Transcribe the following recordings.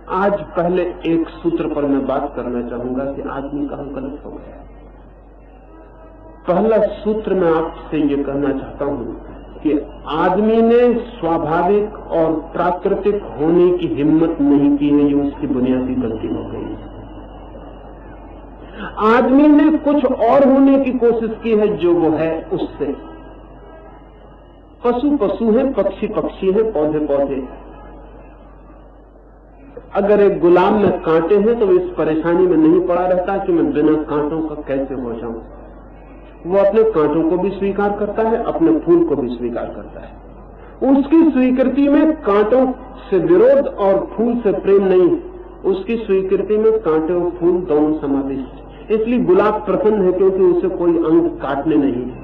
आज पहले एक सूत्र पर मैं बात करना चाहूंगा कि आदमी कहां गलत हो गया। पहला सूत्र मैं आपसे ये कहना चाहता हूं कि आदमी ने स्वाभाविक और प्राकृतिक होने की हिम्मत नहीं की है, ये उसकी बुनियादी गलती हो गई है। आदमी ने कुछ और होने की कोशिश की है जो वो है उससे। पशु पशु है, पक्षी पक्षी है, पौधे पौधे। अगर एक गुलाब में कांटे हैं तो वो इस परेशानी में नहीं पड़ा रहता कि मैं बिना कांटों का कैसे हो जाऊं। वो अपने कांटों को भी स्वीकार करता है, अपने फूल को भी स्वीकार करता है। उसकी स्वीकृति में कांटों से विरोध और फूल से प्रेम नहीं, उसकी स्वीकृति में कांटे और फूल दोनों समाविष्ट। इसलिए गुलाब प्रसन्न है क्योंकि उसे कोई अंग काटने नहीं है।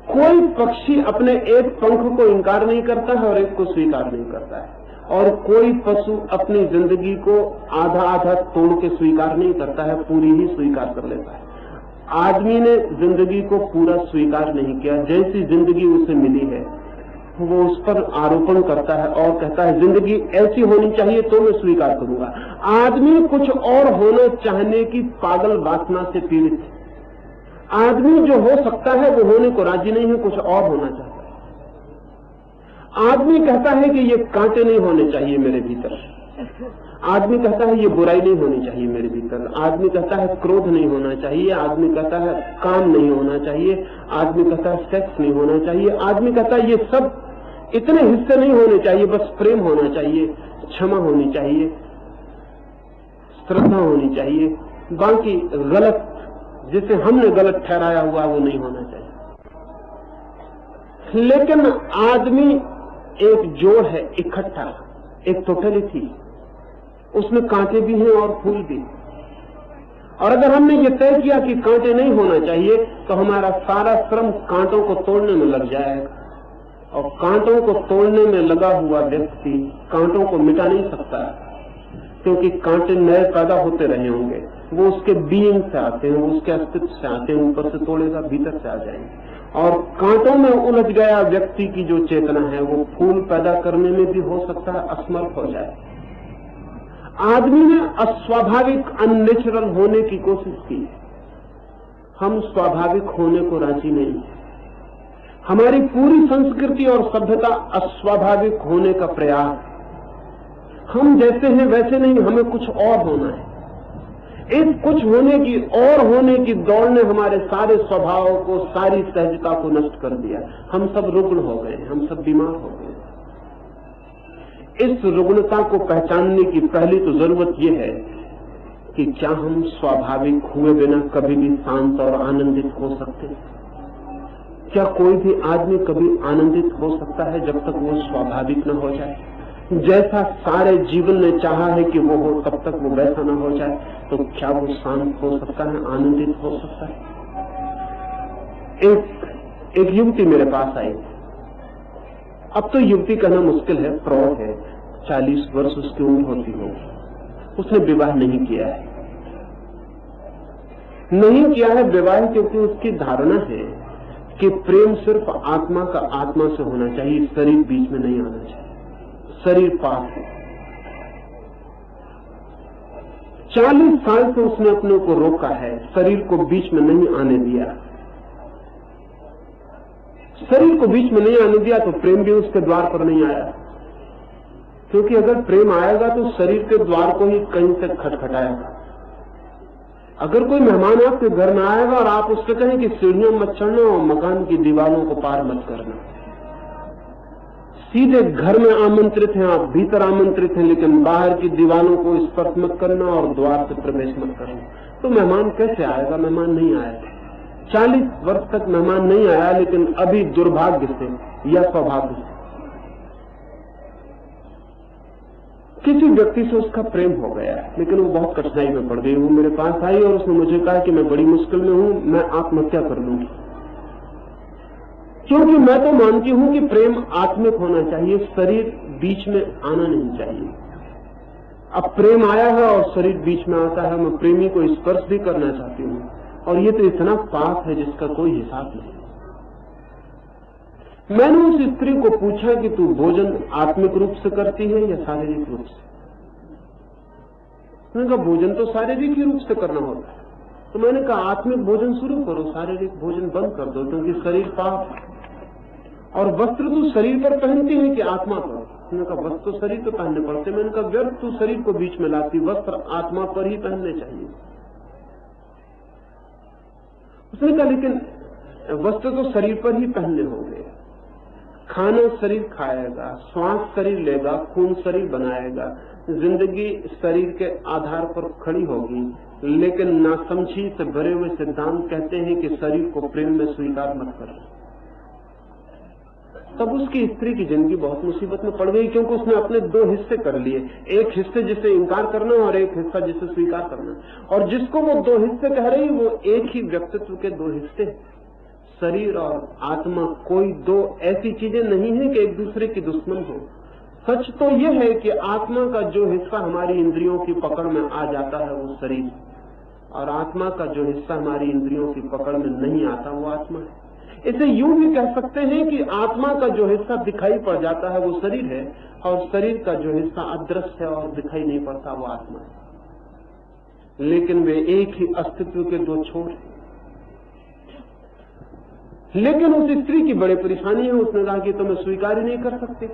कोई पक्षी अपने एक पंख को इंकार नहीं करता है और एक को स्वीकार नहीं करता है, और कोई पशु अपनी जिंदगी को आधा आधा तोड़ के स्वीकार नहीं करता है, पूरी ही स्वीकार कर लेता है। आदमी ने जिंदगी को पूरा स्वीकार नहीं किया। जैसी जिंदगी उसे मिली है वो उस पर आरोपण करता है और कहता है जिंदगी ऐसी होनी चाहिए तो मैं स्वीकार करूंगा। आदमी कुछ और होना चाहने की पागल वासना से पीड़ित है। आदमी जो हो सकता है वो होने को राजी नहीं है, कुछ और होना चाहता है। आदमी कहता है कि ये कांटे नहीं होने चाहिए मेरे भीतर। आदमी कहता है ये बुराई नहीं होनी चाहिए मेरे भीतर। आदमी कहता है क्रोध नहीं होना चाहिए। आदमी कहता है काम नहीं होना चाहिए। आदमी कहता है सेक्स नहीं होना चाहिए। आदमी कहता है ये सब इतने हिस्से नहीं होने चाहिए, बस प्रेम होना चाहिए, क्षमा होनी चाहिए, श्रद्धा होनी चाहिए, बाकी गलत जिसे हमने गलत ठहराया हुआ वो नहीं होना चाहिए। लेकिन आदमी एक जोड़ है, इकट्ठा, एक टोटलिटी। उसमें कांटे भी हैं और फूल भी। और अगर हमने ये तय किया कि कांटे नहीं होना चाहिए तो हमारा सारा श्रम कांटों को तोड़ने में लग जाएगा, और कांटों को तोड़ने में लगा हुआ व्यक्ति कांटों को मिटा नहीं सकता, क्योंकि कांटे नए पैदा होते रहे होंगे। वो उसके बीइंग से आते हैं, वो उसके अस्तित्व से आते हैं, ऊपर से तोड़ेगा भीतर से आ जाएंगे। और कांटों में उलझ गया व्यक्ति की जो चेतना है वो फूल पैदा करने में भी हो सकता है असमर्थ हो जाए। आदमी ने अस्वाभाविक अननेचुरल होने की कोशिश की। हम स्वाभाविक होने को राजी नहीं। हमारी पूरी संस्कृति और सभ्यता अस्वाभाविक होने का प्रयास। हम जैसे हैं वैसे नहीं, हमें कुछ और होना है। इस कुछ होने की और होने की दौड़ ने हमारे सारे स्वभाव को, सारी सहजता को नष्ट कर दिया। हम सब रुग्ण हो गए, हम सब बीमार हो गए। इस रुग्णता को पहचानने की पहली तो जरूरत यह है कि क्या हम स्वाभाविक हुए बिना कभी भी शांत और आनंदित हो सकते हैं? क्या कोई भी आदमी कभी आनंदित हो सकता है जब तक वो स्वाभाविक न हो जाए? जैसा सारे जीवन ने चाहा है कि वो हो, तब तक वो वैसा न हो जाए तो क्या वो शांत हो सकता है, आनंदित हो सकता है? एक युवती मेरे पास आई। अब तो युवती कहना मुश्किल है, प्रौढ़ है, 40 वर्ष उसकी उम्र होती होगी। उसने विवाह नहीं किया है। नहीं किया है विवाह क्योंकि उसकी धारणा है कि प्रेम सिर्फ आत्मा का आत्मा से होना चाहिए, शरीर बीच में नहीं आना चाहिए। शरीर पास है। 40 साल से उसने अपने को रोका है, शरीर को बीच में नहीं आने दिया। शरीर को बीच में नहीं आने दिया तो प्रेम भी उसके द्वार पर नहीं आया, क्योंकि अगर प्रेम आएगा तो शरीर के द्वार को ही कहीं से खटखटाएगा। अगर कोई मेहमान आपके घर में आएगा और आप उससे कहें कि सीढ़ियों मत चढ़ना और मकान की दीवारों को पार मत करना, सीधे घर में आमंत्रित हैं आप, भीतर आमंत्रित हैं, लेकिन बाहर की दीवारों को स्पर्श मत करना और द्वार से प्रवेश मत करना, तो मेहमान कैसे आएगा? मेहमान नहीं आएगा। 40 वर्ष तक मेहमान नहीं आया, लेकिन अभी दुर्भाग्य से या सौभाग्य से किसी व्यक्ति से उसका प्रेम हो गया, लेकिन वो बहुत कठिनाई में पड़ गई। वो मेरे पास आई और उसने मुझे कहा कि मैं बड़ी मुश्किल में हूं, मैं आत्महत्या कर लूंगी। क्योंकि मैं तो मानती हूं कि प्रेम आत्मिक होना चाहिए, शरीर बीच में आना नहीं चाहिए। अब प्रेम आया है और शरीर बीच में आता है, मैं प्रेमी को स्पर्श भी करना चाहती हूँ, और ये तो इतना पाप है जिसका कोई हिसाब नहीं। मैंने उस स्त्री को पूछा कि तू भोजन आत्मिक रूप से करती है या शारीरिक रूप से? मैंने कहा भोजन तो शारीरिक ही रूप से करना होता है। तो मैंने कहा आत्मिक भोजन शुरू करो, शारीरिक भोजन बंद कर दो, क्योंकि शरीर पाप और वस्त्र तू शरीर पर पहनती है कि आत्मा पर? मैंने कहा वस्त्र तो शरीर पर पहनने पड़ते। मैंने कहा व्यर्थ तू शरीर को बीच में लाती, वस्त्र आत्मा पर ही पहनने चाहिए। उसने कहा लेकिन वस्त्र तो शरीर पर ही पहनने होंगे, खाना शरीर खाएगा, श्वास शरीर लेगा, खून शरीर बनाएगा, जिंदगी शरीर के आधार पर खड़ी होगी। लेकिन नासमझी से भरे हुए सिद्धांत कहते हैं कि शरीर को प्रेम में स्वीकार मत करो। तब उसकी स्त्री की जिंदगी बहुत मुसीबत में पड़ गई, क्योंकि उसने अपने दो हिस्से कर लिए, एक हिस्से जिसे इंकार करना और एक हिस्सा जिसे स्वीकार करना। और जिसको वो दो हिस्से कह रही वो एक ही व्यक्तित्व के दो हिस्से, शरीर और आत्मा कोई दो ऐसी चीजें नहीं है कि एक दूसरे की दुश्मन हो। सच तो यह है कि आत्मा का जो हिस्सा हमारी इंद्रियों की पकड़ में आ जाता है वो शरीर, और आत्मा का जो हिस्सा हमारी इंद्रियों की पकड़ में नहीं आता वो आत्मा है। इसे यूं भी कह सकते हैं कि आत्मा का जो हिस्सा दिखाई पड़ जाता है वो शरीर है, और शरीर का जो हिस्सा अदृश्य है और दिखाई नहीं पड़ता वो आत्मा है। लेकिन वे एक ही अस्तित्व के दो छोर हैं। लेकिन उस स्त्री की बड़ी परेशानी है। उसने कहा कि तो मैं स्वीकार ही नहीं कर सकती,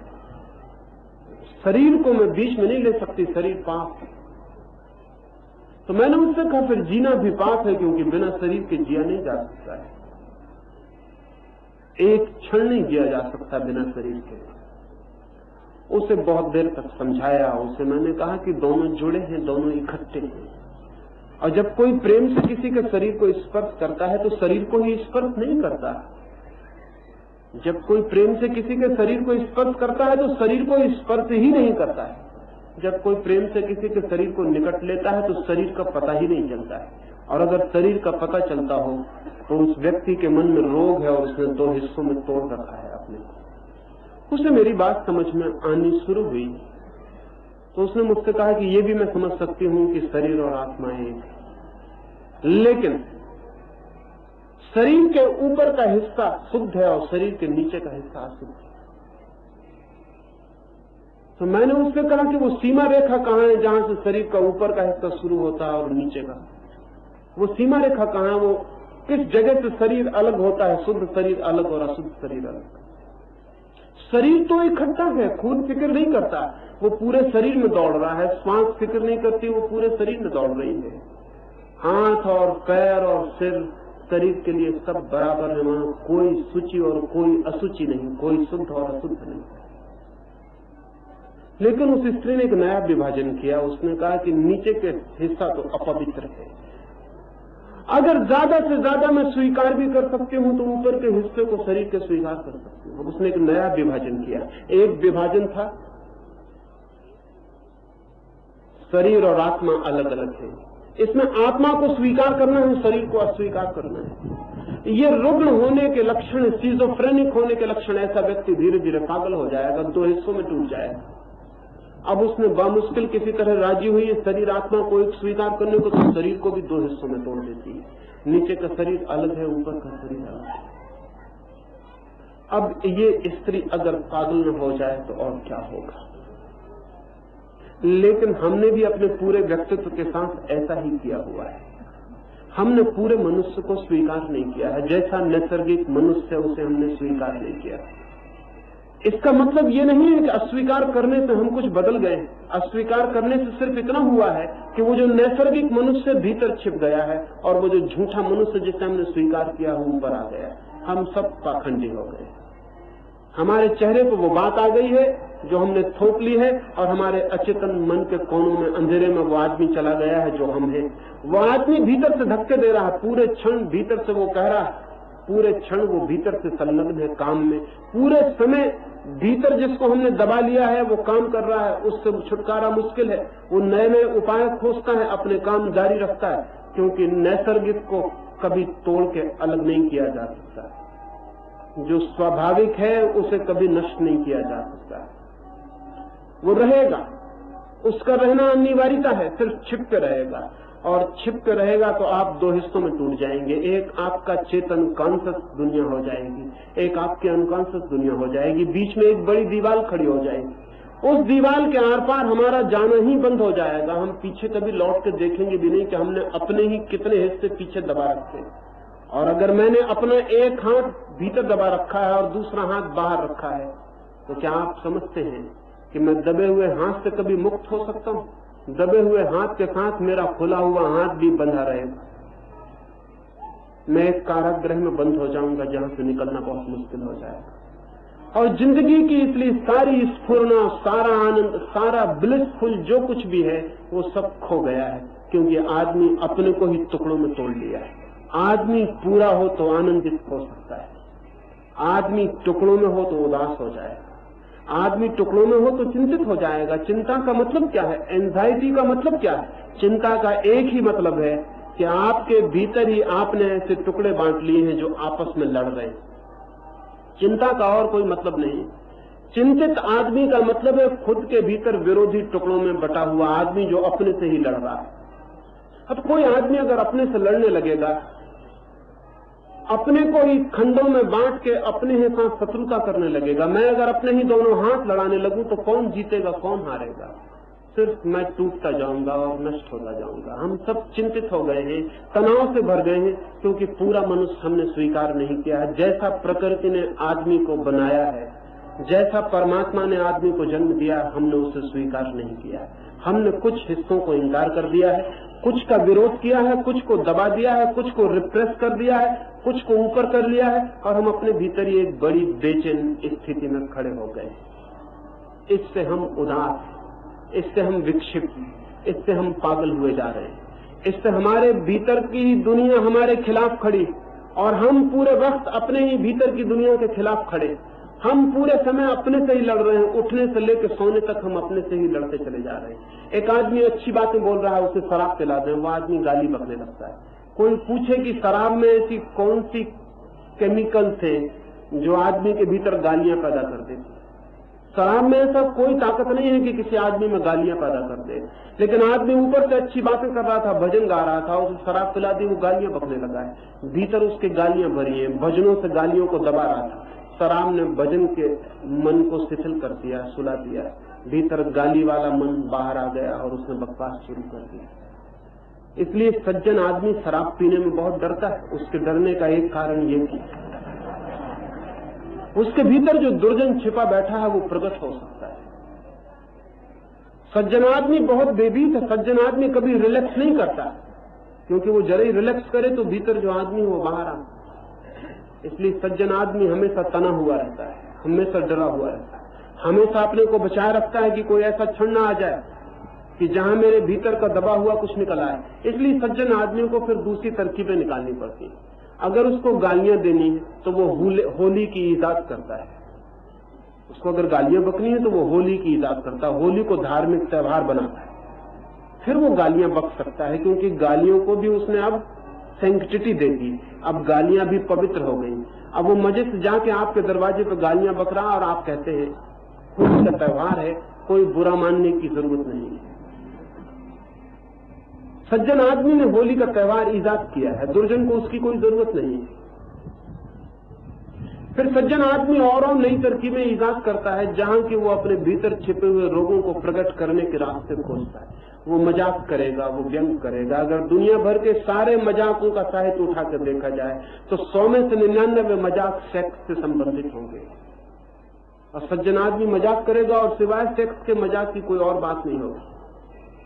शरीर को मैं बीच में नहीं ले सकती, शरीर पाप है। तो मैंने उससे कहा फिर जीना भी पाप है, क्योंकि बिना शरीर के जिया नहीं जा सकता है, एक क्षण नहीं जिया जा सकता बिना शरीर के। उसे बहुत देर तक समझाया। उसे मैंने कहा कि दोनों जुड़े हैं, दोनों इकट्ठे हैं, और जब कोई प्रेम से किसी के शरीर को स्पर्श करता है तो शरीर को ही स्पर्श नहीं करता। जब कोई प्रेम से किसी के शरीर को स्पर्श करता है तो शरीर को स्पर्श ही नहीं करता है। जब कोई प्रेम से किसी के शरीर को निकट लेता है तो शरीर का पता ही नहीं चलता है। और अगर शरीर का पता चलता हो तो उस व्यक्ति के मन में रोग है और उसने दो हिस्सों में तोड़ रखा है अपने को। उसे मेरी बात समझ में आनी शुरू हुई तो उसने मुझसे कहा कि ये भी मैं समझ सकती हूं कि शरीर और आत्मा एक है, लेकिन शरीर के ऊपर का हिस्सा शुद्ध है और शरीर के नीचे का हिस्सा अशुद्ध है। तो मैंने उससे कहा कि वो सीमा रेखा कहां है जहां से शरीर का ऊपर का हिस्सा शुरू होता है और नीचे का, वो सीमा रेखा कहां है? वो किस जगह से शरीर अलग होता है, शुद्ध शरीर अलग और अशुद्ध शरीर अलग? शरीर तो इकट्ठा है, खून फिक्र नहीं करता, वो पूरे शरीर में दौड़ रहा है। श्वास फिक्र नहीं करती, वो पूरे शरीर में दौड़ रही है। हाथ और पैर और सिर शरीर के लिए सब बराबर है, वहां कोई सूची और कोई असूची नहीं, कोई शुद्ध और अशुद्ध नहीं। लेकिन उस स्त्री ने एक नया विभाजन किया। उसने कहा कि नीचे के हिस्सा तो अपवित्र है, अगर ज्यादा से ज्यादा मैं स्वीकार भी कर सकती हूं तो ऊपर के हिस्से को शरीर के स्वीकार कर सकती हूं। उसने एक नया विभाजन किया। एक विभाजन था शरीर और आत्मा अलग अलग है, इसमें आत्मा को स्वीकार करना है, शरीर को अस्वीकार करना है। ये रुग्ण होने के लक्षण, सिजोफ्रेनिक होने के लक्षण। ऐसा व्यक्ति धीरे धीरे पागल हो जाएगा, दो हिस्सों में टूट जाएगा। अब उसने बामुश्किल किसी तरह राजी हुई है शरीर आत्मा को एक स्वीकार करने को, तो शरीर को भी दो हिस्सों में तोड़ देती है। नीचे का शरीर अलग है, ऊपर का शरीर अलग है। अब ये स्त्री अगर पागल न हो जाए तो और क्या होगा? लेकिन हमने भी अपने पूरे व्यक्तित्व के साथ ऐसा ही किया हुआ है। हमने पूरे मनुष्य को स्वीकार नहीं किया है। जैसा नैसर्गिक मनुष्य उसे हमने स्वीकार नहीं किया। इसका मतलब ये नहीं है कि अस्वीकार करने से हम कुछ बदल गए। अस्वीकार करने से सिर्फ इतना हुआ है कि वो जो नैसर्गिक मनुष्य भीतर छिप गया है और वो जो झूठा मनुष्य जिसे हमने स्वीकार किया वो ऊपर आ गया। हम सब पाखंडी हो गए। हमारे चेहरे पर वो बात आ गई है जो हमने थोप ली है, और हमारे अचेतन मन के कोनों में अंधेरे में वो आदमी चला गया है जो हम हैं। वो आदमी भीतर से धक्के दे रहा है, पूरे क्षण भीतर से वो कह रहा है, पूरे क्षण वो भीतर से संलग्न है काम में। पूरे समय भीतर जिसको हमने दबा लिया है वो काम कर रहा है, उससे छुटकारा मुश्किल है। वो नए नए उपाय खोजता है, अपने काम जारी रखता है, क्योंकि नैसर्गिक को कभी तोड़ के अलग नहीं किया जा सकता। जो स्वाभाविक है उसे कभी नष्ट नहीं किया जा सकता। वो रहेगा, उसका रहना अनिवार्यता है, सिर्फ छिप के रहेगा। और छिप के रहेगा तो आप दो हिस्सों में टूट जाएंगे। एक आपका चेतन कॉन्शियस दुनिया हो जाएगी, एक आपकी अनकॉन्शियस दुनिया हो जाएगी। बीच में एक बड़ी दीवार खड़ी हो जाएगी उस दीवार के आर पार हमारा जाना ही बंद हो जाएगा। हम पीछे कभी लौट के देखेंगे भी नहीं कि हमने अपने ही कितने हिस्से पीछे दबा रखे हैं। और अगर मैंने अपना एक हाथ भीतर दबा रखा है और दूसरा हाथ बाहर रखा है, तो क्या आप समझते हैं कि मैं दबे हुए हाथ से कभी मुक्त हो सकता हूं? दबे हुए हाथ के साथ मेरा खुला हुआ हाथ भी बंधा रहेगा। मैं एक कारागृह में बंद हो जाऊंगा जहां से निकलना बहुत मुश्किल हो जाएगा। और जिंदगी की इसलिए सारी स्फूर्णा, सारा आनंद, सारा ब्लिसफुल जो कुछ भी है वो सब खो गया है, क्योंकि आदमी अपने को ही टुकड़ों में तोड़ लिया है। आदमी पूरा हो तो आनंदित हो सकता है, आदमी टुकड़ों में हो तो उदास हो जाएगा, आदमी टुकड़ों में हो तो चिंतित हो जाएगा। चिंता का मतलब क्या है? एंजाइटी का मतलब क्या है? चिंता का एक ही मतलब है कि आपके भीतर ही आपने ऐसे टुकड़े बांट लिए हैं जो आपस में लड़ रहे हैं। चिंता का और कोई मतलब नहीं। चिंतित आदमी का मतलब है खुद के भीतर विरोधी टुकड़ों में बटा हुआ आदमी जो अपने से ही लड़ रहा है। अब कोई आदमी अगर अपने से लड़ने लगेगा, अपने को ही खंडों में बांट के अपने ही साथ शत्रुता करने लगेगा, मैं अगर अपने ही दोनों हाथ लड़ाने लगूं तो कौन जीतेगा, कौन हारेगा? सिर्फ मैं टूटता जाऊंगा और नष्ट होता जाऊंगा। हम सब चिंतित हो गए हैं, तनाव से भर गए हैं, क्योंकि पूरा मनुष्य हमने स्वीकार नहीं किया है। जैसा प्रकृति ने आदमी को बनाया है, जैसा परमात्मा ने आदमी को जन्म दिया, हमने उसे स्वीकार नहीं किया। हमने कुछ हिस्सों को इंकार कर दिया है, कुछ का विरोध किया है, कुछ को दबा दिया है, कुछ को रिप्रेस कर दिया है, कुछ को ऊपर कर लिया है, और हम अपने भीतर ही एक बड़ी बेचैन स्थिति में खड़े हो गए। इससे हम उदास, इससे हम विक्षिप्त, इससे हम पागल हुए जा रहे हैं। इससे हमारे भीतर की दुनिया हमारे खिलाफ खड़ी, और हम पूरे वक्त अपने ही भीतर की दुनिया के खिलाफ खड़े। हम पूरे समय अपने से ही लड़ रहे हैं, उठने से लेकर सोने तक हम अपने से ही लड़ते चले जा रहे हैं। एक आदमी अच्छी बातें बोल रहा है, उसे शराब पिला दें, वो आदमी गाली बकने लगता है। कोई पूछे कि शराब में ऐसी कौन सी केमिकल थे जो आदमी के भीतर गालियां पैदा कर देती? शराब में ऐसा कोई ताकत नहीं है कि किसी आदमी में गालियां पैदा कर दे। लेकिन आदमी ऊपर से अच्छी बातें कर रहा था, भजन गा रहा था, उसे शराब पिला दी, वो गालियां बकने लगा है। भीतर उसके गालियां भरी हैं, भजनों से गालियों को दबा रहा था। शराब ने भजन के मन को शिथिल कर दिया, सुला दिया। भीतर गाली वाला मन बाहर आ गया और उसने बकवास शुरू कर दिया। इसलिए सज्जन आदमी शराब पीने में बहुत डरता है। उसके डरने का एक कारण ये भी, उसके भीतर जो दुर्जन छिपा बैठा है वो प्रकट हो सकता है। सज्जन आदमी बहुत बेबीत है। सज्जन आदमी कभी रिलैक्स नहीं करता, क्योंकि वो जरा ही रिलैक्स करे तो भीतर जो आदमी वो बाहर आ। इसलिए सज्जन आदमी हमेशा तना हुआ रहता है, हमेशा डरा हुआ रहता है, हमेशा अपने को बचाए रखता है कि कोई ऐसा क्षण ना आ जाए कि जहां मेरे भीतर का दबा हुआ कुछ निकल आए। इसलिए सज्जन आदमियों को फिर दूसरी तरकीबें निकालनी पड़ती है। अगर उसको गालियां देनी है तो वो होली की इजाद करता है। उसको अगर गालियां बकनी है तो वो होली की इजाद करता है, होली को धार्मिक त्योहार बनाता है। फिर वो गालियां बक सकता है, क्योंकि गालियों को भी उसने अब सैंक्टिटी दे दी। अब गालियां भी पवित्र हो गई। अब वो मजे से जाके आपके दरवाजे पर गालियां बक रहा और आप कहते हैं होली का त्योहार है, कोई बुरा मानने की जरूरत नहीं है। सज्जन आदमी ने होली का त्योहार ईजाद किया है, दुर्जन को उसकी कोई जरूरत नहीं है। फिर सज्जन आदमी और नई तरकीबें ईजाद करता है, जहां कि वो अपने भीतर छिपे हुए रोगों को प्रकट करने के रास्ते खोजता है। वो मजाक करेगा, वो व्यंग करेगा। अगर दुनिया भर के सारे मजाकों का साहित्य उठाकर देखा जाए तो 100 में से 99 मजाक सेक्स से संबंधित होंगे। और सज्जन आदमी मजाक करेगा और सिवाय सेक्स के मजाक की कोई और बात नहीं होगी।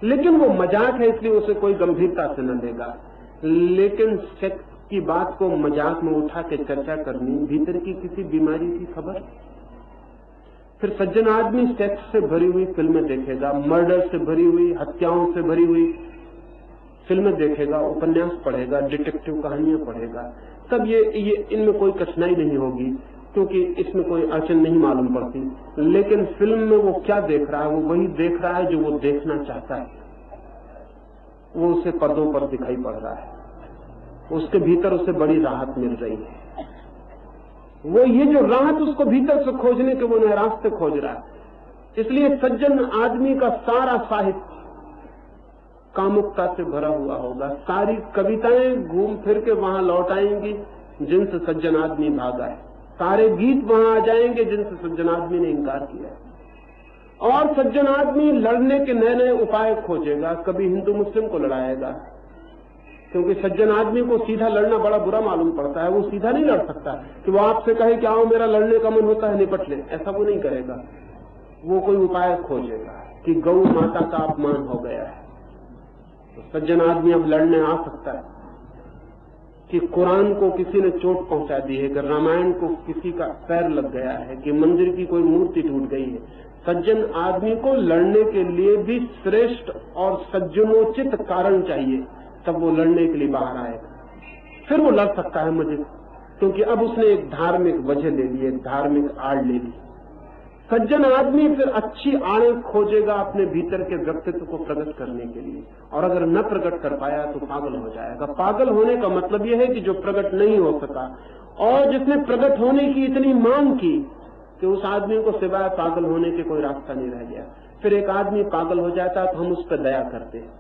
लेकिन वो मजाक है, इसलिए उसे कोई गंभीरता से न लेगा। लेकिन सेक्स की बात को मजाक में उठा के चर्चा करनी भीतर की किसी बीमारी की खबर। फिर सज्जन आदमी सेक्स से भरी हुई फिल्में देखेगा, मर्डर से भरी हुई, हत्याओं से भरी हुई फिल्में देखेगा, उपन्यास पढ़ेगा, डिटेक्टिव कहानियां पढ़ेगा। तब ये इनमें कोई कठिनाई नहीं होगी, क्योंकि इसमें कोई अड़चन नहीं मालूम पड़ती। लेकिन फिल्म में वो क्या देख रहा है? वो वही देख रहा है जो वो देखना चाहता है। वो उसे पर्दों पर दिखाई पड़ रहा है, उसके भीतर उसे बड़ी राहत मिल रही है। वो ये जो राहत उसको भीतर से खोजने के वो नए रास्ते खोज रहा है। इसलिए सज्जन आदमी का सारा साहित्य कामुकता से भरा हुआ होगा। सारी कविताएं घूम फिर के वहां लौट आएंगी जिनसे सज्जन आदमी भागा है। सारे गीत वहां आ जाएंगे जिनसे सज्जन आदमी ने इंकार किया है। और सज्जन आदमी लड़ने के नए नए उपाय खोजेगा, कभी हिंदू मुस्लिम को लड़ाएगा, क्योंकि सज्जन आदमी को सीधा लड़ना बड़ा बुरा मालूम पड़ता है। वो सीधा नहीं लड़ सकता कि वो आपसे कहे कि आओ मेरा लड़ने का मन होता है निपट ले, ऐसा वो नहीं करेगा। वो कोई उपाय खोजेगा कि गौ माता का अपमान हो गया है, तो सज्जन आदमी अब लड़ने आ सकता है। कि कुरान को किसी ने चोट पहुंचा दी है, कि रामायण को किसी का पैर लग गया है, कि मंदिर की कोई मूर्ति टूट गई है, सज्जन आदमी को लड़ने के लिए भी श्रेष्ठ और सज्जनोचित कारण चाहिए, तब वो लड़ने के लिए बाहर आएगा। फिर वो लड़ सकता है मुझे, क्योंकि अब उसने एक धार्मिक वजह ले ली, एक धार्मिक आड़ ले ली। सज्जन आदमी फिर अच्छी आड़ें खोजेगा अपने भीतर के व्यक्तित्व को प्रकट करने के लिए, और अगर न प्रकट कर पाया तो पागल हो जाएगा। पागल होने का मतलब यह है कि जो प्रकट नहीं हो सका, और जिसने प्रकट होने की इतनी मांग की कि उस आदमी को सिवाय पागल होने के कोई रास्ता नहीं रह गया। फिर एक आदमी पागल हो जाता है तो हम उस पर दया करते हैं।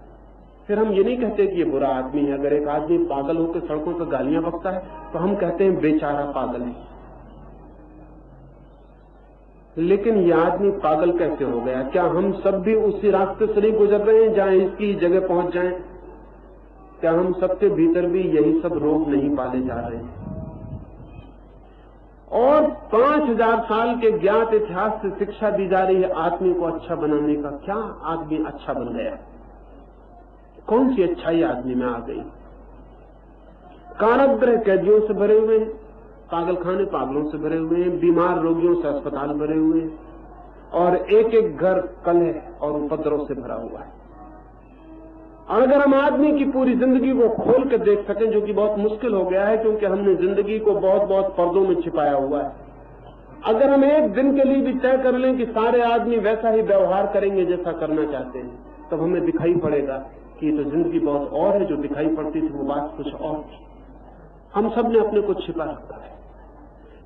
फिर हम ये नहीं कहते कि ये बुरा आदमी है। अगर एक आदमी पागल होकर सड़कों पर गालियां बकता है तो हम कहते हैं बेचारा पागल है। लेकिन यह आदमी पागल कैसे हो गया? क्या हम सब भी उसी रास्ते से नहीं गुजर रहे हैं जहां इसकी जगह पहुंच जाएं? क्या हम सबके भीतर भी यही सब रोग नहीं पाले जा रहे हैं? और 5000 साल के ज्ञात इतिहास से शिक्षा दी जा रही है आदमी को अच्छा बनाने का। क्या आदमी अच्छा बन गया? कौन सी अच्छाई आदमी में आ गई? कारागृह कैदियों से भरे हुए हैं, पागल खाने पागलों से भरे हुए हैं, बीमार रोगियों से अस्पताल भरे हुए हैं, और एक एक घर कलह और उपद्रव से भरा हुआ है। और अगर हम आदमी की पूरी जिंदगी को खोल कर देख सकें, जो कि बहुत मुश्किल हो गया है क्योंकि हमने जिंदगी को बहुत बहुत पर्दों में छिपाया हुआ है, अगर हम एक दिन के लिए भी तय कर लें कि सारे आदमी वैसा ही व्यवहार करेंगे जैसा करना चाहते हैं, तब हमें दिखाई पड़ेगा कि ये तो जिंदगी बहुत और है। जो दिखाई पड़ती थी वो बात कुछ और थी। हम सब ने अपने को छिपा रखा है,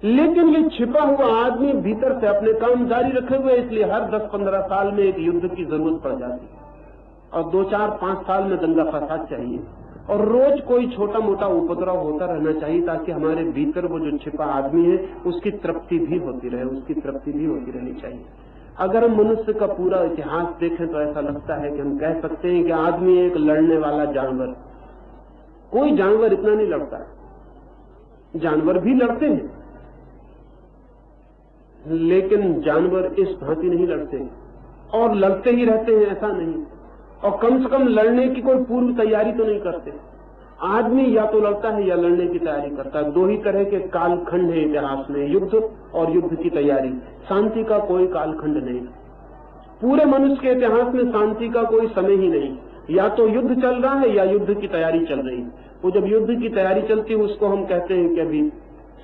लेकिन ये छिपा हुआ आदमी भीतर से अपने काम जारी रखे हुए, इसलिए हर 10-15 साल में एक युद्ध की जरूरत पड़ जाती है, और 2-4-5 साल में दंगा फसाद चाहिए, और रोज कोई छोटा मोटा उपद्रव होता रहना चाहिए, ताकि हमारे भीतर वो जो छिपा आदमी है उसकी तृप्ति भी होती रहे, उसकी तृप्ति भी होती रहनी चाहिए। अगर हम मनुष्य का पूरा इतिहास देखें तो ऐसा लगता है कि हम कह सकते हैं कि आदमी एक लड़ने वाला जानवर। कोई जानवर इतना नहीं लड़ता है, जानवर भी लड़ते हैं, लेकिन जानवर इस भांति नहीं लड़ते, और लड़ते ही रहते हैं ऐसा नहीं, और कम से कम लड़ने की कोई पूर्व तैयारी तो नहीं करते। आदमी या तो लड़ता है या लड़ने की तैयारी करता है। 2 ही तरह के कालखंड है इतिहास में, युद्ध और युद्ध की तैयारी। शांति का कोई कालखंड नहीं। पूरे मनुष्य के इतिहास में शांति का कोई समय ही नहीं। या तो युद्ध चल रहा है या युद्ध की तैयारी चल रही है। वो जब युद्ध की तैयारी चलती है उसको हम कहते हैं कि अभी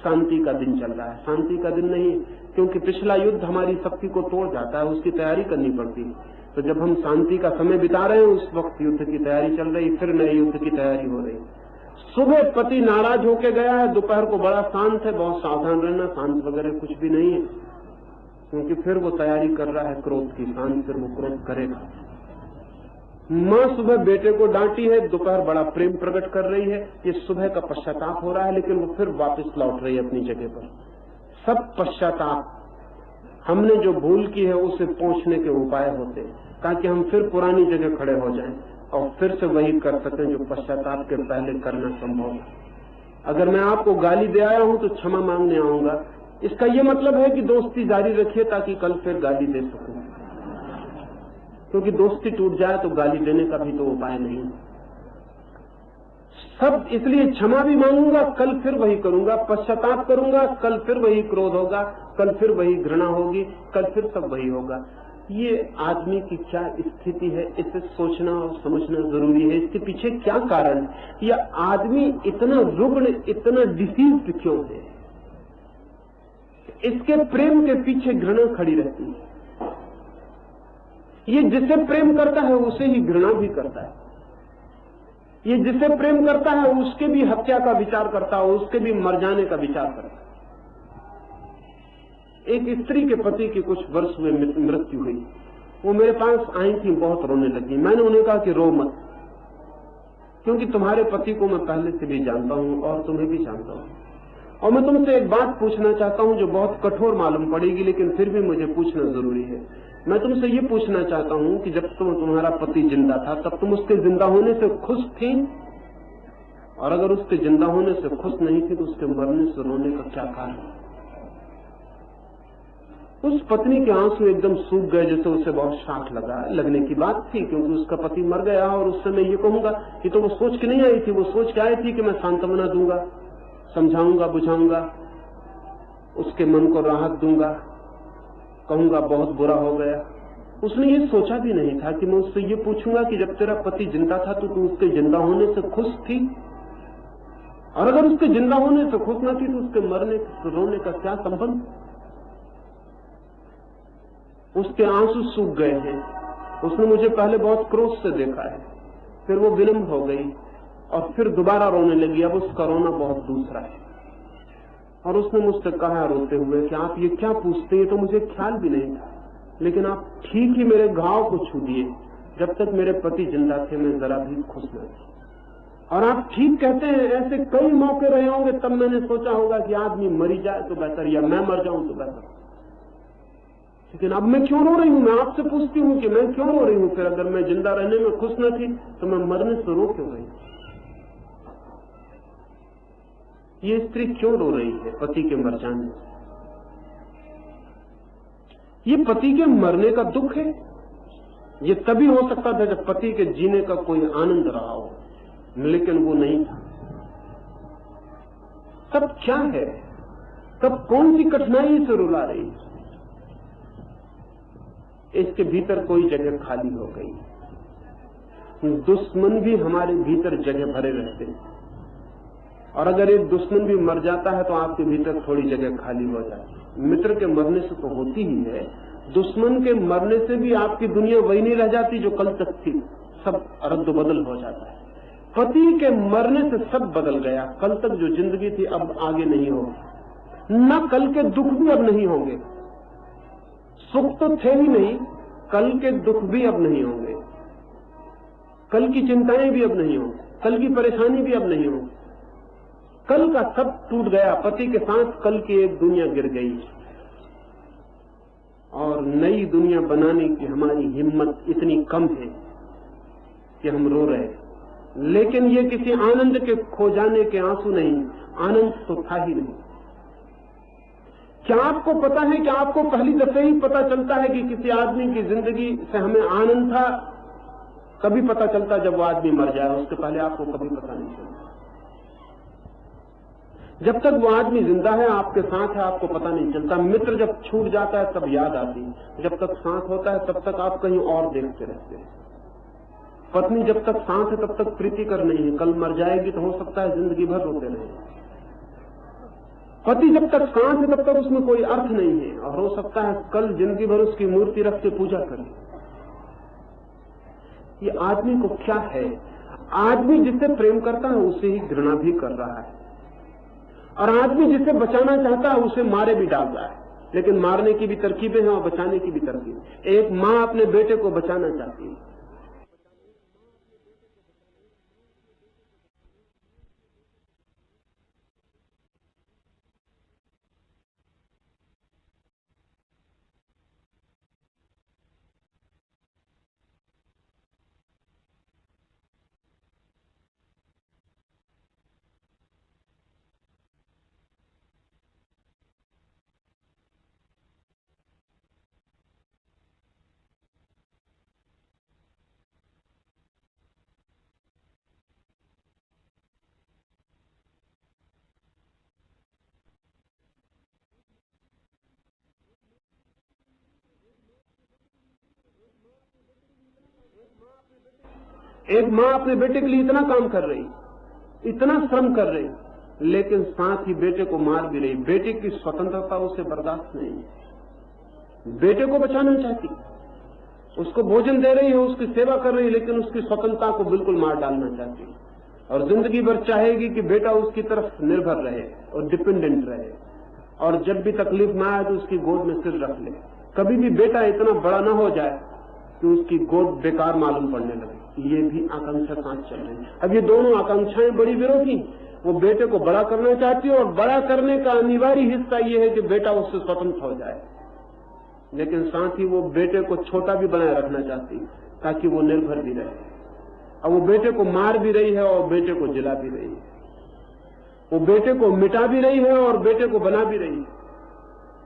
शांति का दिन चल रहा है। शांति का दिन नहीं, क्योंकि पिछला युद्ध हमारी शक्ति को तोड़ जाता है, उसकी तैयारी करनी पड़ती है। तो जब हम शांति का समय बिता रहे हैं उस वक्त युद्ध की तैयारी चल रही, फिर नए युद्ध की तैयारी हो रही। सुबह पति नाराज होके गया है, दोपहर को बड़ा शांत है, बहुत सावधान रहना, शांत वगैरह कुछ भी नहीं है, क्योंकि फिर वो तैयारी कर रहा है क्रोध की। शांत फिर वो क्रोध करेगा। माँ सुबह बेटे को डांटी है, दोपहर बड़ा प्रेम प्रकट कर रही है, ये सुबह का पश्चाताप हो रहा है, लेकिन वो फिर वापस लौट रही है अपनी जगह पर। सब पश्चाताप, हमने जो भूल की है उसे पोंछने के उपाय होते हैं, ताकि हम फिर पुरानी जगह खड़े हो जाएं और फिर से वही कर सकें जो पश्चाताप के पहले करना संभव है। अगर मैं आपको गाली दे आया हूं तो क्षमा मांगने आऊंगा, इसका यह मतलब है कि दोस्ती जारी रखिए ताकि कल फिर गाली दे सकूं, क्योंकि दोस्ती टूट जाए तो गाली देने का भी तो उपाय नहीं। सब इसलिए क्षमा भी मांगूंगा, कल फिर वही करूंगा, पश्चाताप करूंगा, कल फिर वही क्रोध होगा, कल फिर वही घृणा होगी, कल फिर सब वही होगा। ये आदमी की क्या स्थिति है, इसे सोचना और समझना जरूरी है। इसके पीछे क्या कारण है? या आदमी इतना रुग्ण, इतना डिसीज क्यों है? इसके प्रेम के पीछे घृणा खड़ी रहती है। ये जिसे प्रेम करता है उसे ही घृणा भी करता है। ये जिसे प्रेम करता है उसके भी हत्या का विचार करता है, उसके भी मर जाने का विचार करता है। एक स्त्री के पति की कुछ वर्ष हुए मृत्यु हुई। वो मेरे पास आई थी, बहुत रोने लगी। मैंने उन्हें कहा कि रो मत, क्योंकि तुम्हारे पति को मैं पहले से भी जानता हूं और तुम्हें भी जानता हूं, और मैं तुमसे एक बात पूछना चाहता हूं जो बहुत कठोर मालूम पड़ेगी, लेकिन फिर भी मुझे पूछना जरूरी है। मैं तुमसे ये पूछना चाहता हूं कि जब तुम्हारा पति जिंदा था तब तुम उसके जिंदा होने से खुश थी, और अगर उसके जिंदा होने से खुश नहीं थी तो उसके मरने से रोने का क्या कारण? उस पत्नी के आंसू एकदम सूख गए, जैसे उसे बहुत शाख लगने की बात थी, क्योंकि उसका पति मर गया। और उससे मैं ये कहूंगा कि तो वो सोच के नहीं आई थी, वो सोच के आई थी कि मैं सांत्वना दूंगा, समझाऊंगा, बुझाऊंगा, उसके मन को राहत दूंगा, कहूंगा बहुत बुरा हो गया। उसने ये सोचा भी नहीं था कि मैं उससे ये पूछूंगा कि जब तेरा पति जिंदा था तो तू उसके जिंदा होने से खुश थी, और अगर उसके जिंदा होने से खुश न थी तो उसके मरने रोने का क्या संबंध? उसके आंसू सूख गए हैं। उसने मुझे पहले बहुत क्रोध से देखा है, फिर वो विनम्र हो गई और फिर दोबारा रोने लगी। अब उसका रोना बहुत दूसरा है। और उसने मुझसे कहा रोते हुए कि आप ये क्या पूछते हैं, तो मुझे ख्याल भी नहीं था, लेकिन आप ठीक ही मेरे घाव को छू दिए। जब तक मेरे पति जिंदा थे मैं जरा भी खुश न थी। और आप ठीक कहते हैं, ऐसे कई मौके रहे होंगे तब मैंने सोचा होगा कि आदमी मरी जाए तो बेहतर, या मैं मर जाऊं तो बेहतर। लेकिन अब मैं क्यों रो रही हूं? मैं आपसे पूछती हूं कि मैं क्यों रो रही हूं? फिर अगर मैं जिंदा रहने में खुश न थी तो मैं मरने से रो क्यों रही? ये स्त्री क्यों रो रही है पति के मर जाने से? ये पति के मरने का दुख है। ये तभी हो सकता था जब पति के जीने का कोई आनंद रहा हो, लेकिन वो नहीं था। तब क्या है? तब कौन सी कठिनाई से रुला रही है? इसके भीतर कोई जगह खाली हो गई। दुश्मन भी हमारे भीतर जगह भरे रहते हैं, और अगर एक दुश्मन भी मर जाता है तो आपके भीतर थोड़ी जगह खाली हो जाती है। मित्र के मरने से तो होती ही है, दुश्मन के मरने से भी आपकी दुनिया वही नहीं रह जाती जो कल तक थी, सब रद्द बदल हो जाता है। पति के मरने से सब बदल गया। कल तक जो जिंदगी थी अब आगे नहीं होगी, न कल के दुख भी अब नहीं होंगे। सुख तो थे ही नहीं, कल के दुख भी अब नहीं होंगे, कल की चिंताएं भी अब नहीं होंगी, कल की परेशानी भी अब नहीं होगी। कल का सब टूट गया। पति के साथ कल की एक दुनिया गिर गई, और नई दुनिया बनाने की हमारी हिम्मत इतनी कम है कि हम रो रहे हैं। लेकिन ये किसी आनंद के खो जाने के आंसू नहीं, आनंद तो था ही नहीं। क्या आपको पता है कि आपको पहली दफे ही पता चलता है कि किसी आदमी की जिंदगी से हमें आनंद था? कभी पता चलता जब वो आदमी मर जाए, उसके पहले आपको कभी पता नहीं चलता। जब तक वो आदमी जिंदा है, आपके साथ है, आपको पता नहीं चलता। मित्र जब छूट जाता है तब याद आती है, जब तक साथ होता है तब तक आप कहीं और देखते रहते हैं। पत्नी जब तक साथ है तब तक प्रीतिकर नहीं है, कल मर जाएगी तो हो सकता है जिंदगी भर रोते रहे। पति जब तक सांस है तब तक उसमें कोई अर्थ नहीं है, और हो सकता है कल जिंदगी भर उसकी मूर्ति रख के पूजा करें। ये आदमी को क्या है? आदमी जिससे प्रेम करता है उसे ही घृणा भी कर रहा है, और आदमी जिसे बचाना चाहता है उसे मारे भी डाल रहा है। लेकिन मारने की भी तरकीबें हैं और बचाने की भी तरकीब। एक माँ अपने बेटे को बचाना चाहती है, एक माँ अपने बेटे के लिए इतना काम कर रही, इतना श्रम कर रही, लेकिन साथ ही बेटे को मार भी रही। बेटे की स्वतंत्रता उसे बर्दाश्त नहीं है। बेटे को बचाना चाहती, उसको भोजन दे रही है, उसकी सेवा कर रही है, लेकिन उसकी स्वतंत्रता को बिल्कुल मार डालना चाहती है। और जिंदगी भर चाहेगी कि बेटा उसकी तरफ निर्भर रहे और डिपेंडेंट रहे, और जब भी तकलीफ ना आए तो उसकी गोद में सिर रख ले। कभी भी बेटा इतना बड़ा ना हो जाए कि उसकी गोद बेकार मालूम पड़ने लगे। ये भी आकांक्षा साथ चल रही है। अब ये दोनों आकांक्षाएं बड़ी विरोधी। वो बेटे को बड़ा करना चाहती है, और बड़ा करने का अनिवार्य हिस्सा ये है कि बेटा उससे स्वतंत्र हो जाए। लेकिन साथ ही वो बेटे को छोटा भी बनाए रखना चाहती ताकि वो निर्भर भी रहे। अब वो बेटे को मार भी रही है और बेटे को जिला भी रही है, वो बेटे को मिटा भी रही है और बेटे को बना भी रही है,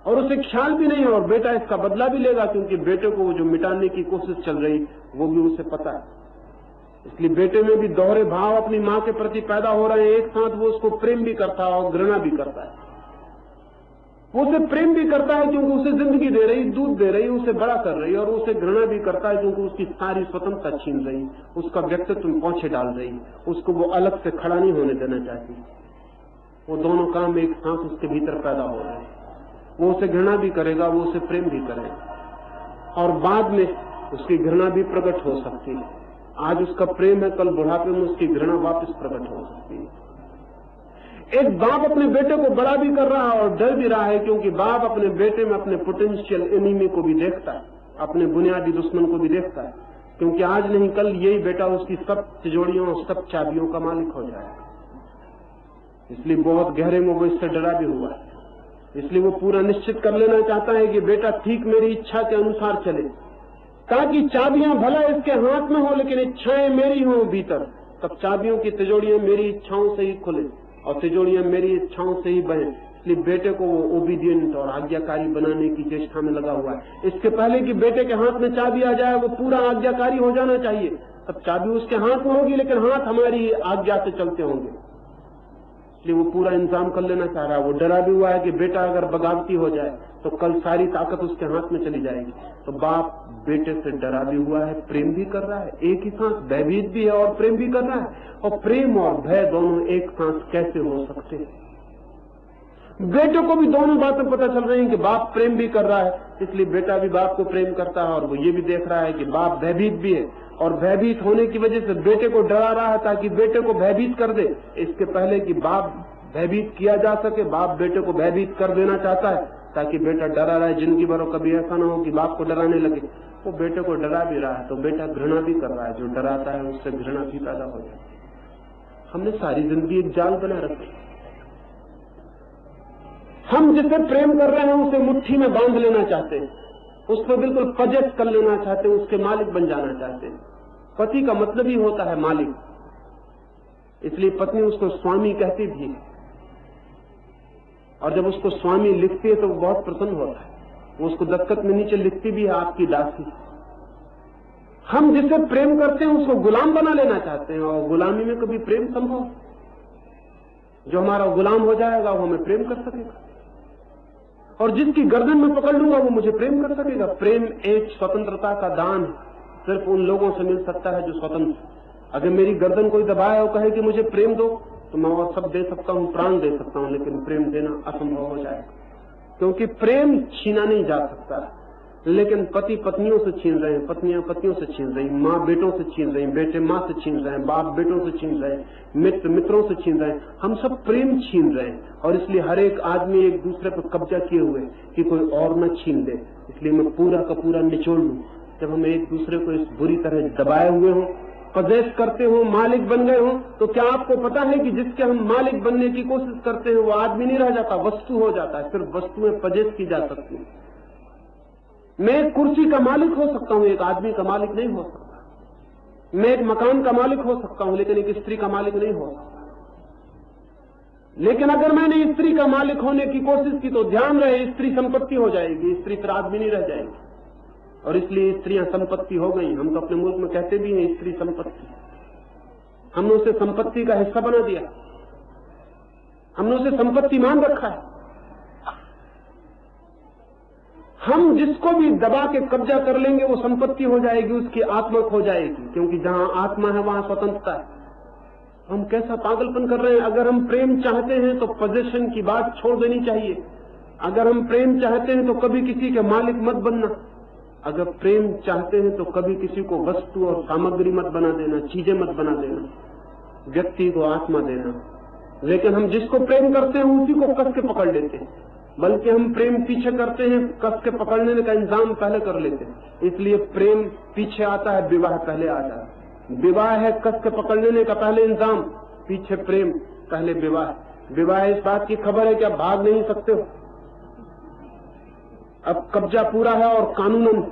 और उसे ख्याल भी नहीं है और बेटा इसका बदला भी लेगा, क्योंकि बेटे को वो जो मिटाने की कोशिश चल रही वो भी उसे पता है। इसलिए बेटे में भी दोहरे भाव अपनी मां के प्रति पैदा हो रहे हैं। एक साथ वो उसको प्रेम भी करता है और घृणा भी करता है। वो उसे प्रेम भी करता है क्योंकि उसे जिंदगी दे रही, दूध दे रही, उसे बड़ा कर रही, और उसे घृणा भी करता है क्योंकि उसकी सारी स्वतंत्रता छीन रही, उसका व्यक्तित्व में पहुंचे डाल रही, उसको वो अलग से खड़ा नहीं होने देना चाहती। वो दोनों काम एक साथ उसके भीतर पैदा हो रहे हैं। वो उसे घृणा भी करेगा, वो उसे प्रेम भी करेगा, और बाद में उसकी घृणा भी प्रकट हो सकती है। आज उसका प्रेम है, कल बुढ़ापे में उसकी घृणा वापस प्रकट हो सकती है। एक बाप अपने बेटे को बड़ा भी कर रहा है और डर भी रहा है, क्योंकि बाप अपने बेटे में अपने पोटेंशियल एनिमी को भी देखता है, अपने बुनियादी दुश्मन को भी देखता है, क्योंकि आज नहीं कल यही बेटा उसकी सब तिजोरियों और सब चाबियों का मालिक हो जाएगा। इसलिए बहुत गहरे में वो इससे डरा भी हुआ है। इसलिए वो पूरा निश्चित कर लेना चाहता है कि बेटा ठीक मेरी इच्छा के अनुसार चले, ताकि चाबियां भला इसके हाथ में हो लेकिन इच्छाएं मेरी हो भीतर। तब चाबियों की तिजोरियां मेरी इच्छाओं से ही खुले और तिजोरियां मेरी इच्छाओं से ही बहें। इसलिए बेटे को वो ओबीडियंट और आज्ञाकारी बनाने की चेष्टा में लगा हुआ है। इसके पहले कि बेटे के हाथ में चाबी आ जाए वो पूरा आज्ञाकारी हो जाना चाहिए। तब चाबी उसके हाथ में होगी लेकिन हाथ हमारी आज्ञा से चलते होंगे। इसलिए वो पूरा इंतजाम कर लेना चाह रहा है। वो डरा भी हुआ है कि बेटा अगर बगावती हो जाए तो कल सारी ताकत उसके हाथ में चली जाएगी। तो बाप बेटे से डरा भी हुआ है, प्रेम भी कर रहा है, एक ही साथ भयभीत भी है और प्रेम भी कर रहा है। और प्रेम और भय दोनों एक साथ कैसे हो सकते हैं? बेटे को भी दोनों बातें पता चल रही हैं कि बाप प्रेम भी कर रहा है, इसलिए बेटा भी बाप को प्रेम करता है, और वो ये भी देख रहा है कि बाप भयभीत भी है, और भयभीत होने की वजह से बेटे को डरा रहा है ताकि बेटे को भयभीत कर दे। इसके पहले कि बाप भयभीत किया जा सके, बाप बेटे को भयभीत कर देना चाहता है ताकि बेटा डरा रहे जिंदगी भर। कभी ऐसा ना हो कि बाप को डराने लगे। वो बेटे को डरा भी रहा है तो बेटा घृणा भी कर रहा है। जो डराता है उससे घृणा भी पैदा हो जाती है। हमने सारी जिंदगी एक जाल बना रखी। हम जिसे प्रेम कर रहे हैं उसे मुट्ठी में बांध लेना चाहते हैं, उस पर बिल्कुल पजट कर लेना चाहते हैं, उसके मालिक बन जाना चाहते हैं। पति का मतलब ही होता है मालिक, इसलिए पत्नी उसको स्वामी कहती भी है, और जब उसको स्वामी लिखती है तो वो बहुत प्रसन्न होता है। वो उसको दस्तखत में नीचे लिखती भी है आपकी दासी। हम जिसे प्रेम करते हैं उसको गुलाम बना लेना चाहते हैं, और गुलामी में कभी प्रेम संभव? जो हमारा गुलाम हो जाएगा वो हमें प्रेम कर सकेगा, और जिसकी गर्दन में पकड़ लूंगा वो मुझे प्रेम कर सकेगा। प्रेम एक स्वतंत्रता का दान सिर्फ उन लोगों से मिल सकता है जो स्वतंत्र। अगर मेरी गर्दन कोई दबाए और कहे कि मुझे प्रेम दो तो मैं और सब दे सकता हूं, प्राण दे सकता हूं, लेकिन प्रेम देना असंभव हो जाएगा, क्योंकि प्रेम छीना नहीं जा सकता। लेकिन पति पत्नियों से छीन रहे हैं, पत्नियां पतियों से छीन रही, माँ बेटों से छीन रही, बेटे माँ से छीन रहे हैं, बाप बेटों से छीन रहे हैं, मित्र मित्रों से छीन रहे हैं। हम सब प्रेम छीन रहे हैं, और इसलिए हर एक आदमी एक दूसरे पर कब्जा किए हुए कि कोई और न छीन ले। इसलिए मैं पूरा का पूरा निचोड़ लूं। जब हम एक दूसरे को इस बुरी तरह दबाए हुए हों, पजेस करते हो, मालिक बन गए हो, तो क्या आपको पता है कि जिसके हम मालिक बनने की कोशिश करते हैं वो आदमी नहीं रह जाता, वस्तु हो जाता है। सिर्फ वस्तुएं पजेस की जा सकती है। मैं एक कुर्सी का मालिक हो सकता हूं, एक आदमी का मालिक नहीं हो सकता। मैं एक मकान का मालिक हो सकता हूं, लेकिन एक स्त्री का मालिक नहीं हो सकता। लेकिन अगर मैंने स्त्री का मालिक होने की कोशिश की तो ध्यान रहे स्त्री संपत्ति हो जाएगी, स्त्री फिर आदमी नहीं रह जाएगी। और इसलिए स्त्रियां संपत्ति हो गई। हम तो अपने मुल्क में कहते भी हैं स्त्री संपत्ति। हमने उसे संपत्ति का हिस्सा बना दिया, हमने उसे संपत्ति मान रखा है। हम जिसको भी दबा के कब्जा कर लेंगे वो संपत्ति हो जाएगी, उसकी आत्मा खो जाएगी, क्योंकि जहां आत्मा है वहां स्वतंत्रता है। हम कैसा पागलपन कर रहे हैं। अगर हम प्रेम चाहते हैं तो पोजीशन की बात छोड़ देनी चाहिए। अगर हम प्रेम चाहते हैं तो कभी किसी के मालिक मत बनना। अगर प्रेम चाहते हैं तो कभी किसी को वस्तु और सामग्री मत बना देना, चीजें मत बना देना, व्यक्ति को आत्मा देना। लेकिन हम जिसको प्रेम करते हैं उसी को कस के पकड़ लेते हैं, बल्कि हम प्रेम पीछे करते हैं, कस के पकड़ने का इंतजाम पहले कर लेते हैं। इसलिए प्रेम पीछे आता है, विवाह पहले आता है। विवाह है कस के पकड़ लेने का पहले इंतजाम, पीछे प्रेम, पहले विवाह। विवाह इस बात की खबर है कि आप भाग नहीं सकते हो। अब कब्जा पूरा है और कानूनन,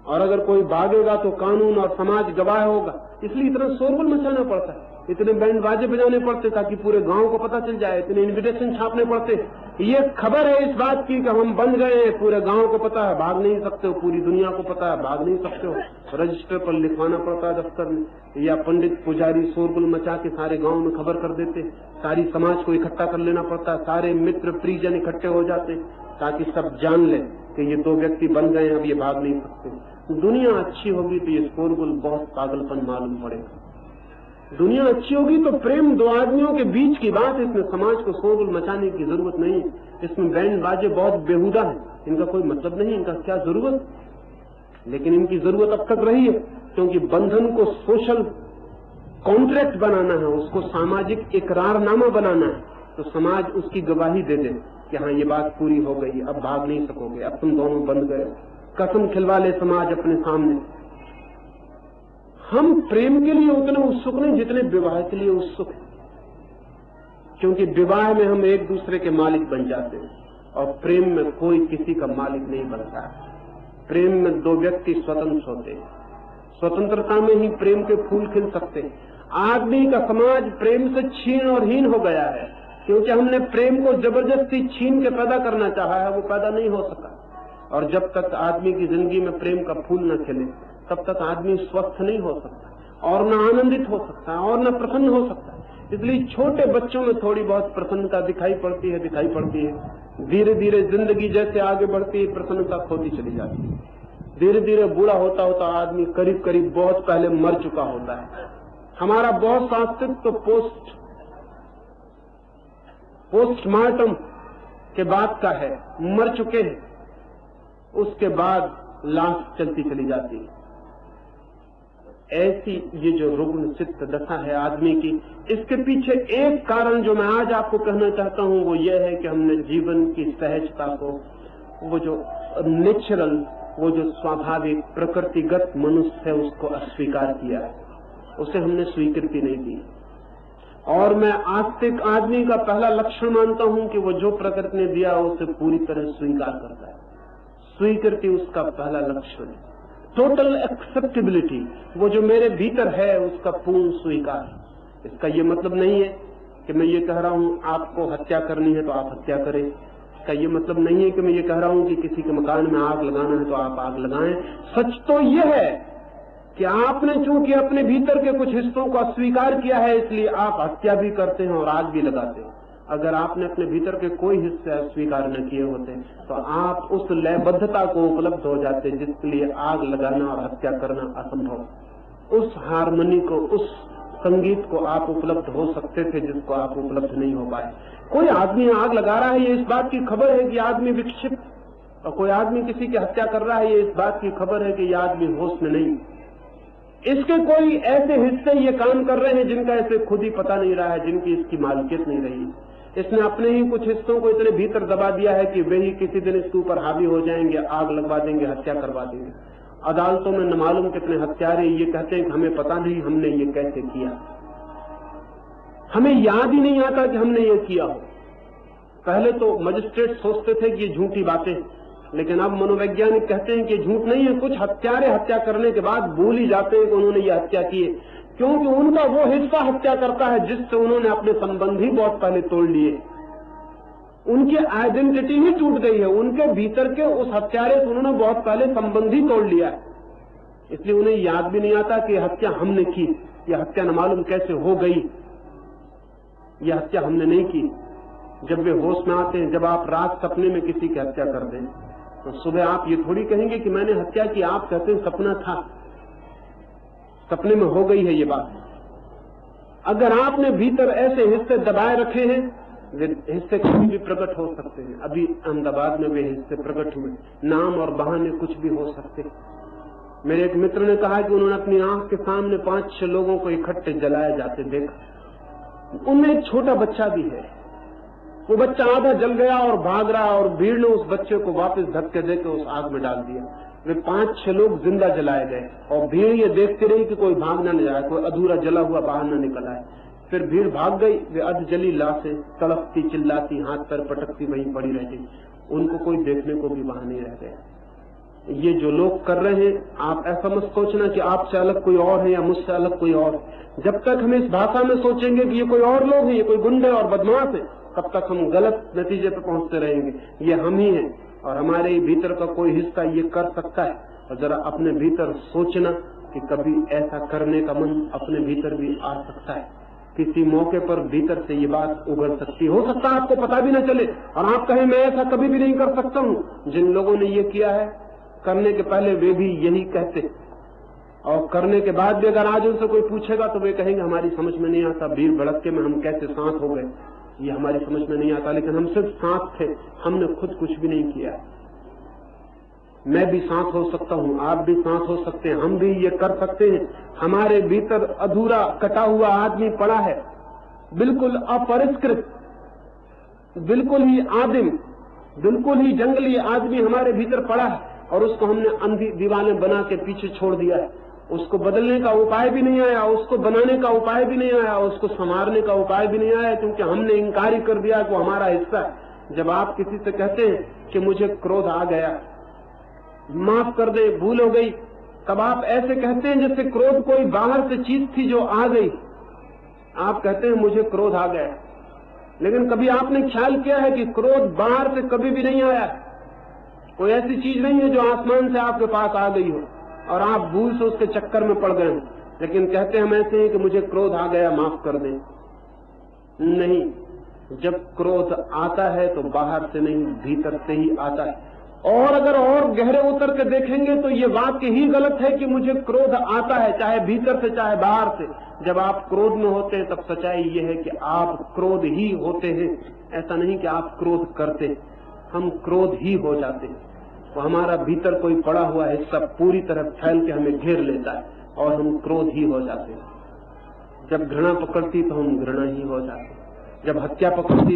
और अगर कोई भागेगा तो कानून और समाज गवाह होगा, इसलिए इतना शोरगुल मचाना पड़ता है, इतने बैंड बाजे बजाने पड़ते ताकि पूरे गांव को पता चल जाए, इतने इन्विटेशन छापने पड़ते। ये खबर है इस बात की कि हम बन गए हैं, पूरे गांव को पता है, भाग नहीं सकते हो, पूरी दुनिया को पता है, भाग नहीं सकते हो, रजिस्टर पर लिखवाना पड़ता है दफ्तर में, या पंडित पुजारी शोरगुल मचा के सारे गांव में खबर कर देते, सारी समाज को इकट्ठा कर लेना पड़ता है, सारे मित्र परिजन इकट्ठे हो जाते ताकि सब जान ले कि ये दो व्यक्ति बन गए, अब ये भाग नहीं सकते। दुनिया अच्छी होगी तो ये शोरगुल बहुत पागलपन मालूम पड़ेगा। दुनिया अच्छी होगी तो प्रेम दो आदमियों के बीच की बात है, इसमें समाज को शोरगुल मचाने की जरूरत नहीं, इसमें बैंड बाजे बहुत बेहुदा है, इनका कोई मतलब नहीं, इनका क्या जरूरत। लेकिन इनकी जरूरत अब तक रही है क्योंकि बंधन को सोशल कॉन्ट्रैक्ट बनाना है, उसको सामाजिक इकरारनामा बनाना है, तो समाज उसकी गवाही दे दे कि हाँ ये बात पूरी हो गई, अब भाग नहीं सकोगे, अब तुम दोनों बंध गए, कसम खिलवा ले समाज अपने सामने। हम प्रेम के लिए उतने उत्सुक नहीं जितने विवाह के लिए उत्सुक हैं, क्योंकि विवाह में हम एक दूसरे के मालिक बन जाते हैं और प्रेम में कोई किसी का मालिक नहीं बनता है। प्रेम में दो व्यक्ति स्वतंत्र होते हैं, स्वतंत्रता में ही प्रेम के फूल खिल सकते हैं। आदमी का समाज प्रेम से छीन और हीन हो गया है क्योंकि हमने प्रेम को जबरदस्ती छीन के पैदा करना चाहा है, वो पैदा नहीं हो सका। और जब तक आदमी की जिंदगी में प्रेम का फूल न खिले तब तक आदमी स्वस्थ नहीं हो सकता और न आनंदित हो सकता है और न प्रसन्न हो सकता है। इसलिए छोटे बच्चों में थोड़ी बहुत प्रसन्नता दिखाई पड़ती है, धीरे धीरे जिंदगी जैसे आगे बढ़ती है प्रसन्नता खोती चली जाती है। धीरे धीरे बूढ़ा होता होता आदमी करीब करीब बहुत पहले मर चुका होता है। हमारा बहुत अस्तित्व तो पोस्टमार्टम के बाद का है, मर चुके हैं, उसके बाद लाश चलती चली जाती है। ऐसी ये जो रुग्ण चित्त दशा है आदमी की, इसके पीछे एक कारण जो मैं आज आपको कहना चाहता हूं वो ये है कि हमने जीवन की सहजता को, वो जो नेचुरल, वो जो स्वाभाविक प्रकृतिगत मनुष्य है उसको अस्वीकार किया है, उसे हमने स्वीकृति नहीं दी। और मैं आस्तिक आदमी का पहला लक्षण मानता हूं कि वो जो प्रकृति ने दिया उसे पूरी तरह स्वीकार करता है। स्वीकृति उसका पहला लक्षण है, टोटल एक्सेप्टेबिलिटी, वो जो मेरे भीतर है उसका पूर्ण स्वीकार। इसका ये मतलब नहीं है कि मैं ये कह रहा हूं आपको हत्या करनी है तो आप हत्या करें, इसका ये मतलब नहीं है कि मैं ये कह रहा हूं कि किसी के मकान में आग लगाना है तो आप आग लगाएं। सच तो ये है कि आपने चूंकि अपने भीतर के कुछ हिस्सों को अस्वीकार किया है इसलिए आप हत्या भी करते हैं और आग भी लगाते हैं। अगर आपने अपने भीतर के कोई हिस्से अस्वीकार न किए होते तो आप उस लयबद्धता को उपलब्ध हो जाते जिसके लिए आग लगाना और हत्या करना असंभव। उस हारमोनी को, उस संगीत को आप उपलब्ध हो सकते थे जिसको आप उपलब्ध नहीं हो पाए। कोई आदमी आग लगा रहा है ये इस बात की खबर है कि आदमी विक्षिप्त, और कोई आदमी किसी की हत्या कर रहा है ये इस बात की खबर है कि ये आदमी होश में नहीं। इसके कोई ऐसे हिस्से ये काम कर रहे हैं जिनका इसे खुद ही पता नहीं रहा है, जिनकी इसकी मालिकियत नहीं रही। इसने अपने ही कुछ हिस्सों को इतने भीतर दबा दिया है कि वे ही किसी दिन इसके ऊपर हावी हो जाएंगे, आग लगवा देंगे, हत्या करवा देंगे। अदालतों में न मालूम कितने हत्यारे ये कहते हैं कि हमें पता नहीं हमने ये कैसे किया, हमें याद ही नहीं आता कि हमने ये किया हो। पहले तो मजिस्ट्रेट सोचते थे कि ये झूठी बातें, लेकिन अब मनोवैज्ञानिक कहते हैं कि झूठ नहीं है। कुछ हत्यारे हत्या करने के बाद भूल ही जाते हैं कि उन्होंने ये हत्या की है, क्योंकि उनका वो हिस्सा हत्या करता है जिससे उन्होंने अपने संबंधी बहुत पहले तोड़ लिए। उनकी आइडेंटिटी ही टूट गई है, उनके भीतर के उस हत्यारे से उन्होंने बहुत पहले संबंधी तोड़ लिया है, इसलिए उन्हें याद भी नहीं आता कि हत्या हमने की, यह हत्या न मालूम कैसे हो गई, यह हत्या हमने नहीं की। जब वे होश में आते हैं, जब आप रात सपने में किसी की हत्या कर दें तो सुबह आप ये थोड़ी कहेंगे कि मैंने हत्या की, आप कहते हैं सपना था, सपने में हो गई है ये बात। अगर आपने भीतर ऐसे हिस्से दबाए रखे हैं, वे हिस्से कभी भी प्रकट हो सकते हैं। अभी अहमदाबाद में वे हिस्से प्रकट हुए, नाम और बहाने कुछ भी हो सकते। मेरे एक मित्र ने कहा कि उन्होंने अपनी आंख के सामने 5-6 लोगों को इकट्ठे जलाए जाते देखा। उनमें एक छोटा बच्चा भी है, वो बच्चा आधा जल गया और भाग रहा, और भीड़ ने उस बच्चे को वापस धक्के देकर उस आग में डाल दिया। वे 5-6 लोग जिंदा जलाए गए और भीड़ ये देखती रही कि कोई भाग न जाए, कोई अधूरा जला हुआ बाहर न निकल आए। फिर भीड़ भाग गई, वे अध जली लाशें तड़पती चिल्लाती हाथ पैर पटकती वहीं पड़ी रह गई। उनको कोई देखने को भी वहां नहीं रह गया। ये जो लोग कर रहे हैं, आप ऐसा मत सोचना कि आपसे अलग कोई और है या मुझसे अलग कोई और है। जब तक हम इस भाषा में सोचेंगे कि ये कोई और लोग हैं, ये कोई गुंडे और बदमाश है, तब तक हम गलत नतीजे पर पहुंचते रहेंगे। ये हम ही हैं और हमारे भीतर का कोई हिस्सा ये कर सकता है। और जरा अपने भीतर सोचना कि कभी ऐसा करने का मन अपने भीतर भी आ सकता है। किसी मौके पर भीतर से ये बात उभर सकती है। हो सकता है आपको पता भी न चले और आप कहें मैं ऐसा कभी भी नहीं कर सकता हूं। जिन लोगों ने ये किया है, करने के पहले वे भी यही कहते, और करने के बाद भी अगर आज उनसे कोई पूछेगा तो वे कहेंगे हमारी समझ में नहीं आता, भीड़ भड़के में हम कैसे शांत हो गए, ये हमारी समझ में नहीं आता। लेकिन हम सिर्फ शांत थे, हमने खुद कुछ भी नहीं किया। मैं भी शांत हो सकता हूं, आप भी शांत हो सकते हैं, हम भी ये कर सकते हैं। हमारे भीतर अधूरा कटा हुआ आदमी पड़ा है, बिल्कुल अपरिष्कृत, बिल्कुल ही आदिम, बिल्कुल ही जंगली आदमी हमारे भीतर पड़ा है और उसको हमने अंधी दीवारें बना के पीछे छोड़ दिया है। उसको बदलने का उपाय भी नहीं आया, उसको बनाने का उपाय भी नहीं आया, उसको संवारने का उपाय भी नहीं आया, क्योंकि हमने इंकार ही कर दिया कि वो हमारा हिस्सा है। जब आप किसी से कहते हैं कि मुझे क्रोध आ गया, माफ कर दे, भूल हो गई, तब आप ऐसे कहते हैं जैसे क्रोध कोई बाहर से चीज थी जो आ गई। आप कहते हैं मुझे क्रोध आ गया, लेकिन कभी आपने ख्याल किया है कि क्रोध बाहर से कभी भी नहीं आया। कोई ऐसी चीज नहीं है जो आसमान से आपके पास आ गई हो और आप भूल से उसके चक्कर में पड़ गए हो। लेकिन कहते हम ऐसे हैं कि मुझे क्रोध आ गया, माफ कर दें। नहीं, जब क्रोध आता है तो बाहर से नहीं, भीतर से ही आता है। और अगर और गहरे उतर के देखेंगे तो ये वाक्य ही गलत है कि मुझे क्रोध आता है, चाहे भीतर से चाहे बाहर से। जब आप क्रोध में होते हैं तब सच्चाई ये है कि आप क्रोध ही होते हैं। ऐसा नहीं कि आप क्रोध करते, हम क्रोध ही हो जाते हैं। तो हमारा भीतर कोई पड़ा हुआ हिस्सा पूरी तरह फैल के हमें घेर लेता है और हम क्रोध ही हो जाते हैं। जब घृणा पकड़ती तो हम घृणा ही हो जाते हैं, जब हत्या पकड़ती